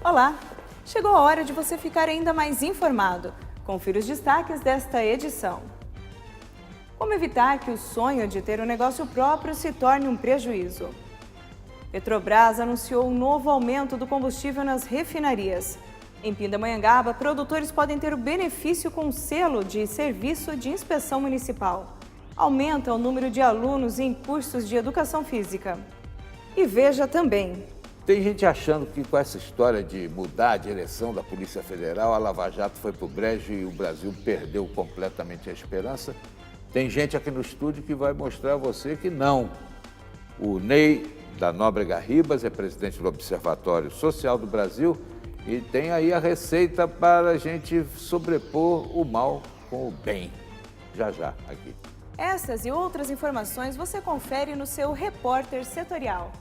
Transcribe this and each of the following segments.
Olá! Chegou a hora de você ficar ainda mais informado. Confira os destaques desta edição. Como evitar que o sonho de ter um negócio próprio se torne um prejuízo? Petrobras anunciou um novo aumento do combustível nas refinarias. Em Pindamonhangaba, produtores podem ter o benefício com selo de serviço de inspeção municipal. Aumenta o número de alunos em cursos de educação física. E veja também. Tem gente achando que com essa história de mudar a direção da Polícia Federal, a Lava Jato foi pro brejo e o Brasil perdeu completamente a esperança. Tem gente aqui no estúdio que vai mostrar a você que não. O Ney da Nóbrega Ribas é presidente do Observatório Social do Brasil e tem aí a receita para a gente sobrepor o mal com o bem. Já aqui. Essas e outras informações você confere no seu Repórter Setorial.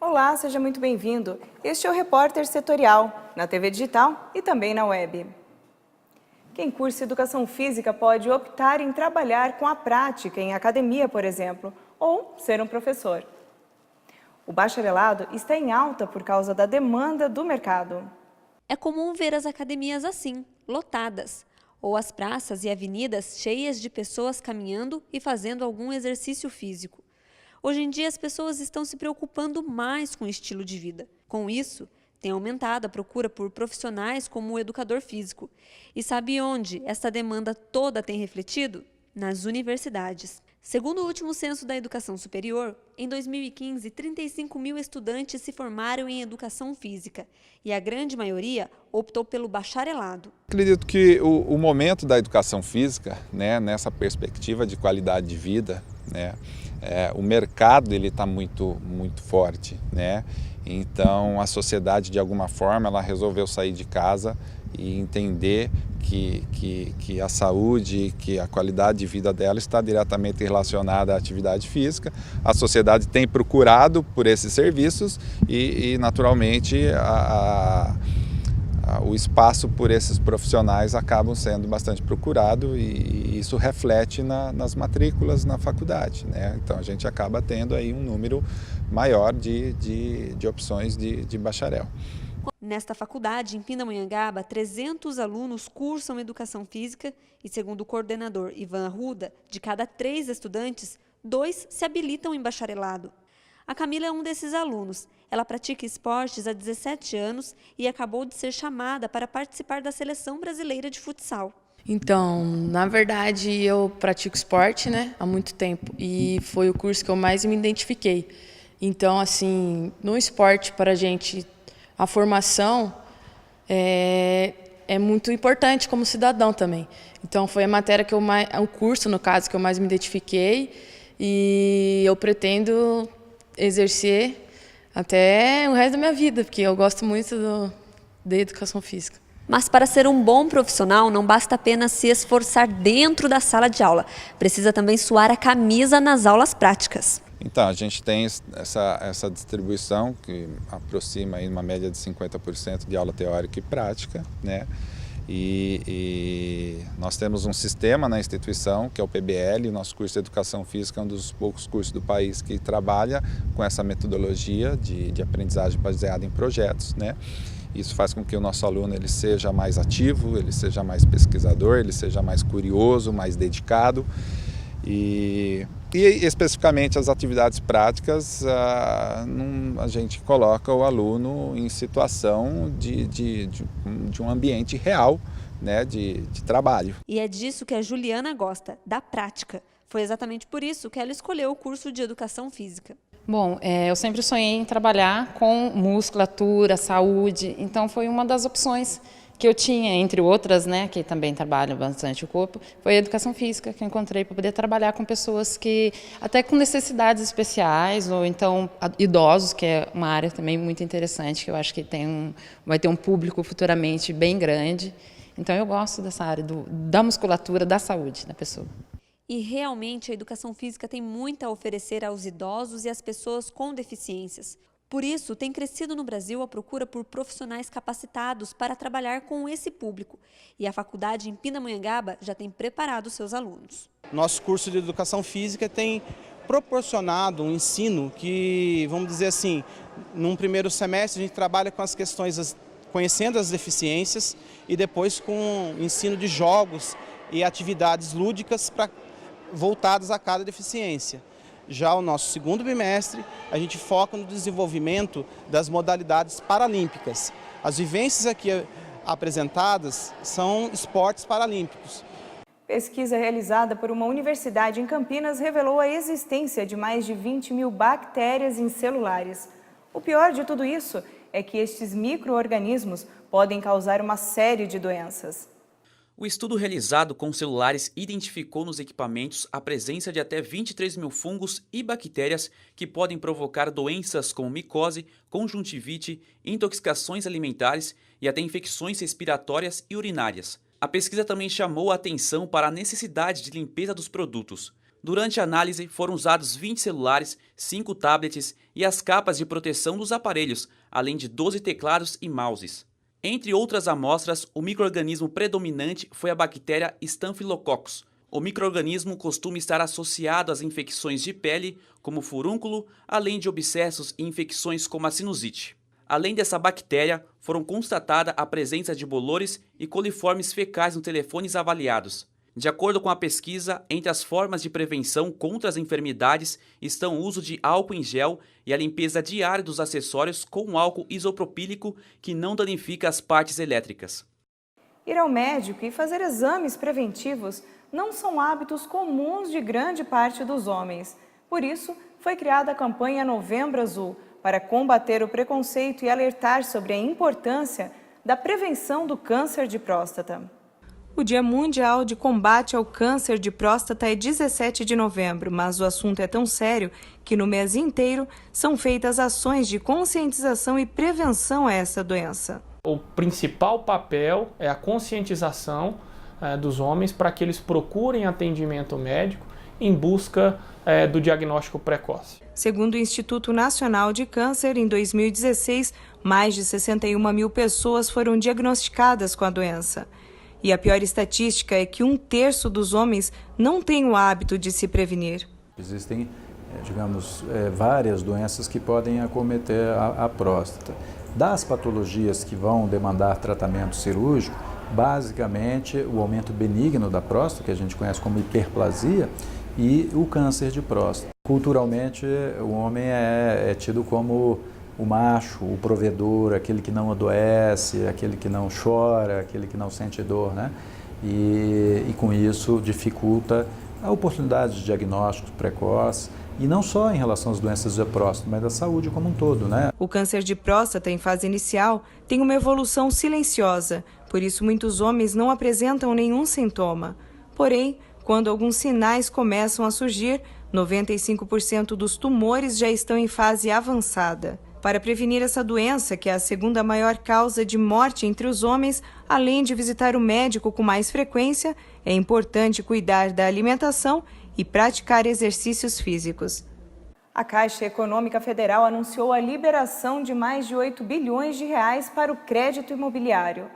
Olá, seja muito bem-vindo. Este é o Repórter Setorial, na TV digital e também na web. Quem cursa Educação Física pode optar em trabalhar com a prática em academia, por exemplo, ou ser um professor. O bacharelado está em alta por causa da demanda do mercado. É comum ver as academias assim, lotadas, ou as praças e avenidas cheias de pessoas caminhando e fazendo algum exercício físico. Hoje em dia, as pessoas estão se preocupando mais com o estilo de vida. Com isso, tem aumentado a procura por profissionais como o educador físico. E sabe onde essa demanda toda tem refletido? Nas universidades. Segundo o último censo da educação superior, em 2015, 35 mil estudantes se formaram em educação física e a grande maioria optou pelo bacharelado. Acredito que o momento da educação física, nessa perspectiva de qualidade de vida, o mercado está muito forte, Então a sociedade de alguma forma ela resolveu sair de casa e entender que a saúde, que a qualidade de vida dela está diretamente relacionada à atividade física. A sociedade tem procurado por esses serviços e naturalmente o espaço por esses profissionais acabam sendo bastante procurado e isso reflete nas matrículas na faculdade, Então a gente acaba tendo aí um número maior de opções de bacharel. Nesta faculdade, em Pindamonhangaba, 300 alunos cursam Educação Física e, segundo o coordenador Ivan Arruda, de cada 3 estudantes, 2 se habilitam em bacharelado. A Camila é um desses alunos. Ela pratica esportes há 17 anos e acabou de ser chamada para participar da Seleção Brasileira de Futsal. Então, na verdade, eu pratico esporte, há muito tempo e foi o curso que eu mais me identifiquei. Então, assim, no esporte, para a gente, a formação é muito importante como cidadão também. Então, foi a matéria o curso, no caso, que eu mais me identifiquei e eu pretendo exercer até o resto da minha vida, porque eu gosto muito da educação física. Mas para ser um bom profissional, não basta apenas se esforçar dentro da sala de aula. Precisa também suar a camisa nas aulas práticas. Então, a gente tem essa distribuição que aproxima aí uma média de 50% de aula teórica e prática, E nós temos um sistema na instituição, que é o PBL, o nosso curso de Educação Física é um dos poucos cursos do país que trabalha com essa metodologia de aprendizagem baseada em projetos, Isso faz com que o nosso aluno ele seja mais ativo, ele seja mais pesquisador, ele seja mais curioso, mais dedicado. E especificamente as atividades práticas, a gente coloca o aluno em situação de um ambiente real, de trabalho. E é disso que a Juliana gosta, da prática. Foi exatamente por isso que ela escolheu o curso de Educação Física. Bom, eu sempre sonhei em trabalhar com musculatura, saúde, então foi uma das opções que eu tinha, entre outras, que também trabalham bastante o corpo, foi a educação física que eu encontrei para poder trabalhar com pessoas que, até com necessidades especiais, ou então idosos, que é uma área também muito interessante, que eu acho que vai ter um público futuramente bem grande. Então eu gosto dessa área da musculatura, da saúde da pessoa. E realmente a educação física tem muito a oferecer aos idosos e às pessoas com deficiências. Por isso, tem crescido no Brasil a procura por profissionais capacitados para trabalhar com esse público. E a faculdade em Pindamonhangaba já tem preparado seus alunos. Nosso curso de Educação Física tem proporcionado um ensino que, vamos dizer assim, num primeiro semestre a gente trabalha com as questões, conhecendo as deficiências e depois com ensino de jogos e atividades lúdicas voltadas a cada deficiência. Já o nosso segundo bimestre, a gente foca no desenvolvimento das modalidades paralímpicas. As vivências aqui apresentadas são esportes paralímpicos. Pesquisa realizada por uma universidade em Campinas revelou a existência de mais de 20 mil bactérias em celulares. O pior de tudo isso é que estes micro-organismos podem causar uma série de doenças. O estudo realizado com celulares identificou nos equipamentos a presença de até 23 mil fungos e bactérias que podem provocar doenças como micose, conjuntivite, intoxicações alimentares e até infecções respiratórias e urinárias. A pesquisa também chamou a atenção para a necessidade de limpeza dos produtos. Durante a análise, foram usados 20 celulares, 5 tablets e as capas de proteção dos aparelhos, além de 12 teclados e mouses. Entre outras amostras, o micro-organismo predominante foi a bactéria Staphylococcus. O micro-organismo costuma estar associado às infecções de pele, como furúnculo, além de abscessos e infecções como a sinusite. Além dessa bactéria, foram constatada a presença de bolores e coliformes fecais nos telefones avaliados. De acordo com a pesquisa, entre as formas de prevenção contra as enfermidades estão o uso de álcool em gel e a limpeza diária dos acessórios com álcool isopropílico que não danifica as partes elétricas. Ir ao médico e fazer exames preventivos não são hábitos comuns de grande parte dos homens. Por isso, foi criada a campanha Novembro Azul, para combater o preconceito e alertar sobre a importância da prevenção do câncer de próstata. O Dia Mundial de Combate ao Câncer de Próstata é 17 de novembro, mas o assunto é tão sério que no mês inteiro são feitas ações de conscientização e prevenção a essa doença. O principal papel é a conscientização dos homens para que eles procurem atendimento médico em busca do diagnóstico precoce. Segundo o Instituto Nacional de Câncer, em 2016, mais de 61 mil pessoas foram diagnosticadas com a doença. E a pior estatística é que 1/3 dos homens não tem o hábito de se prevenir. Existem, várias doenças que podem acometer a próstata. Das patologias que vão demandar tratamento cirúrgico, basicamente o aumento benigno da próstata, que a gente conhece como hiperplasia, e o câncer de próstata. Culturalmente, o homem é tido como o macho, o provedor, aquele que não adoece, aquele que não chora, aquele que não sente dor, né? E com isso dificulta a oportunidade de diagnóstico precoce, e não só em relação às doenças da próstata, mas da saúde como um todo, né? O câncer de próstata em fase inicial tem uma evolução silenciosa, por isso muitos homens não apresentam nenhum sintoma. Porém, quando alguns sinais começam a surgir, 95% dos tumores já estão em fase avançada. Para prevenir essa doença, que é a segunda maior causa de morte entre os homens, além de visitar o médico com mais frequência, é importante cuidar da alimentação e praticar exercícios físicos. A Caixa Econômica Federal anunciou a liberação de mais de 8 bilhões de reais para o crédito imobiliário.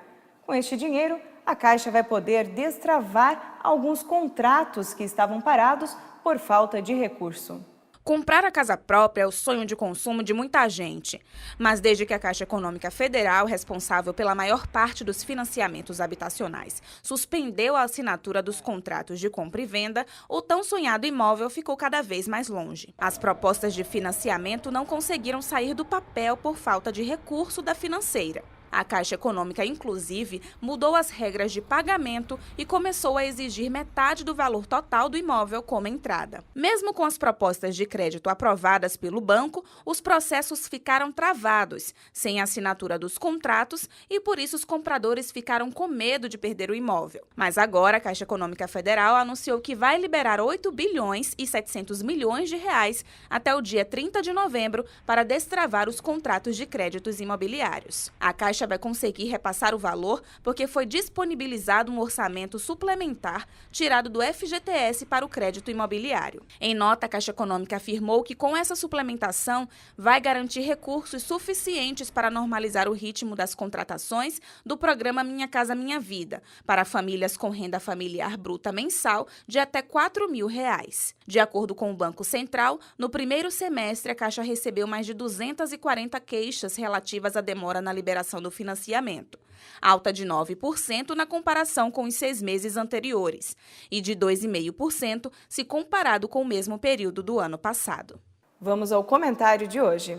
Com este dinheiro, a Caixa vai poder destravar alguns contratos que estavam parados por falta de recurso. Comprar a casa própria é o sonho de consumo de muita gente. Mas desde que a Caixa Econômica Federal, responsável pela maior parte dos financiamentos habitacionais, suspendeu a assinatura dos contratos de compra e venda, o tão sonhado imóvel ficou cada vez mais longe. As propostas de financiamento não conseguiram sair do papel por falta de recurso da financeira. A Caixa Econômica, inclusive, mudou as regras de pagamento e começou a exigir metade do valor total do imóvel como entrada. Mesmo com as propostas de crédito aprovadas pelo banco, os processos ficaram travados, sem assinatura dos contratos, e por isso os compradores ficaram com medo de perder o imóvel. Mas agora a Caixa Econômica Federal anunciou que vai liberar 8 bilhões e 700 milhões de reais até o dia 30 de novembro para destravar os contratos de créditos imobiliários. A Caixa Caixa vai conseguir repassar o valor porque foi disponibilizado um orçamento suplementar tirado do FGTS para o crédito imobiliário. Em nota, a Caixa Econômica afirmou que com essa suplementação vai garantir recursos suficientes para normalizar o ritmo das contratações do programa Minha Casa Minha Vida para famílias com renda familiar bruta mensal de até R$ 4.000. De acordo com o Banco Central, no primeiro semestre a Caixa recebeu mais de 240 queixas relativas à demora na liberação do financiamento, alta de 9% na comparação com os 6 meses anteriores e de 2,5% se comparado com o mesmo período do ano passado. Vamos ao comentário de hoje.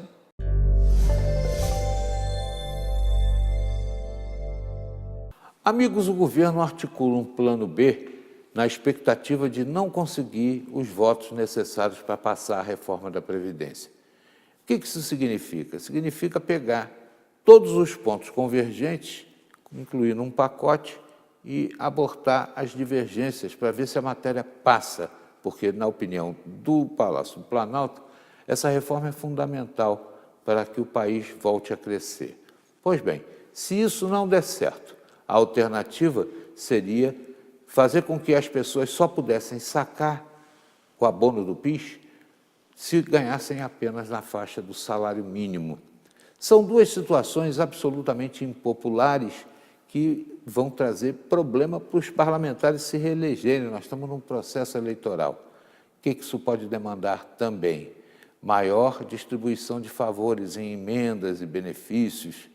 Amigos, o governo articula um plano B na expectativa de não conseguir os votos necessários para passar a reforma da Previdência. O que isso significa? Significa pegar todos os pontos convergentes, incluir num pacote e abortar as divergências para ver se a matéria passa, porque, na opinião do Palácio do Planalto, essa reforma é fundamental para que o país volte a crescer. Pois bem, se isso não der certo, a alternativa seria fazer com que as pessoas só pudessem sacar o abono do PIS se ganhassem apenas na faixa do salário mínimo. São duas situações absolutamente impopulares que vão trazer problema para os parlamentares se reelegerem. Nós estamos num processo eleitoral. O que isso pode demandar também? Maior distribuição de favores em emendas e benefícios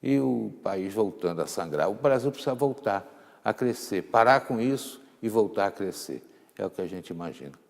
e o país voltando a sangrar. O Brasil precisa voltar a crescer, parar com isso e voltar a crescer. É o que a gente imagina.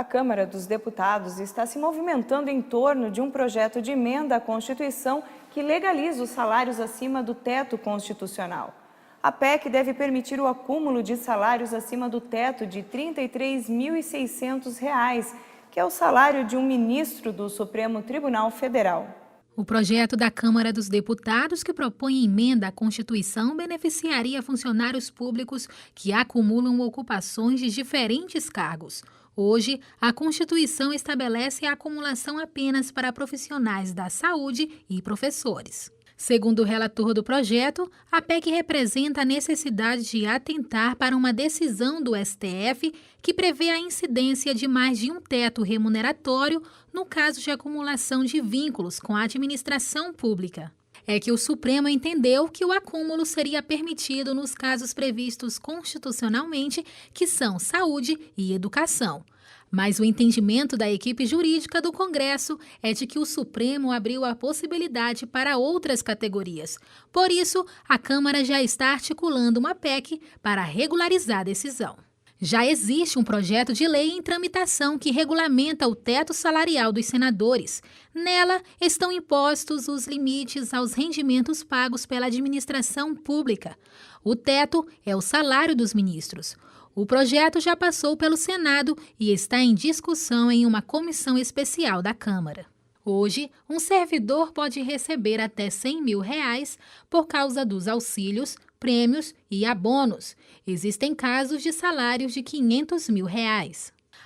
A Câmara dos Deputados está se movimentando em torno de um projeto de emenda à Constituição que legaliza os salários acima do teto constitucional. A PEC deve permitir o acúmulo de salários acima do teto de R$ 33.600, que é o salário de um ministro do Supremo Tribunal Federal. O projeto da Câmara dos Deputados, que propõe emenda à Constituição, beneficiaria funcionários públicos que acumulam ocupações de diferentes cargos. Hoje, a Constituição estabelece a acumulação apenas para profissionais da saúde e professores. Segundo o relator do projeto, a PEC representa a necessidade de atentar para uma decisão do STF que prevê a incidência de mais de um teto remuneratório no caso de acumulação de vínculos com a administração pública. É que o Supremo entendeu que o acúmulo seria permitido nos casos previstos constitucionalmente, que são saúde e educação. Mas o entendimento da equipe jurídica do Congresso é de que o Supremo abriu a possibilidade para outras categorias. Por isso, a Câmara já está articulando uma PEC para regularizar a decisão. Já existe um projeto de lei em tramitação que regulamenta o teto salarial dos senadores. Nela estão impostos os limites aos rendimentos pagos pela administração pública. O teto é o salário dos ministros. O projeto já passou pelo Senado e está em discussão em uma comissão especial da Câmara. Hoje, um servidor pode receber até R$ 100 mil por causa dos auxílios, prêmios e abonos. Existem casos de salários de R$ 500 mil.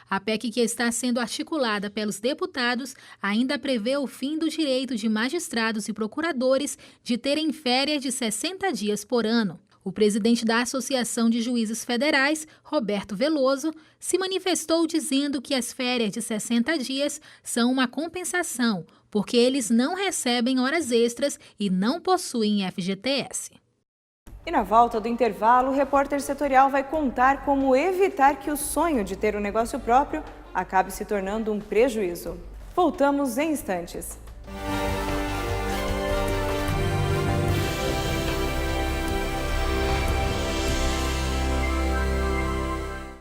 A PEC que está sendo articulada pelos deputados ainda prevê o fim do direito de magistrados e procuradores de terem férias de 60 dias por ano. O presidente da Associação de Juízes Federais, Roberto Veloso, se manifestou dizendo que as férias de 60 dias são uma compensação, porque eles não recebem horas extras e não possuem FGTS. E na volta do intervalo, o repórter setorial vai contar como evitar que o sonho de ter um negócio próprio acabe se tornando um prejuízo. Voltamos em instantes.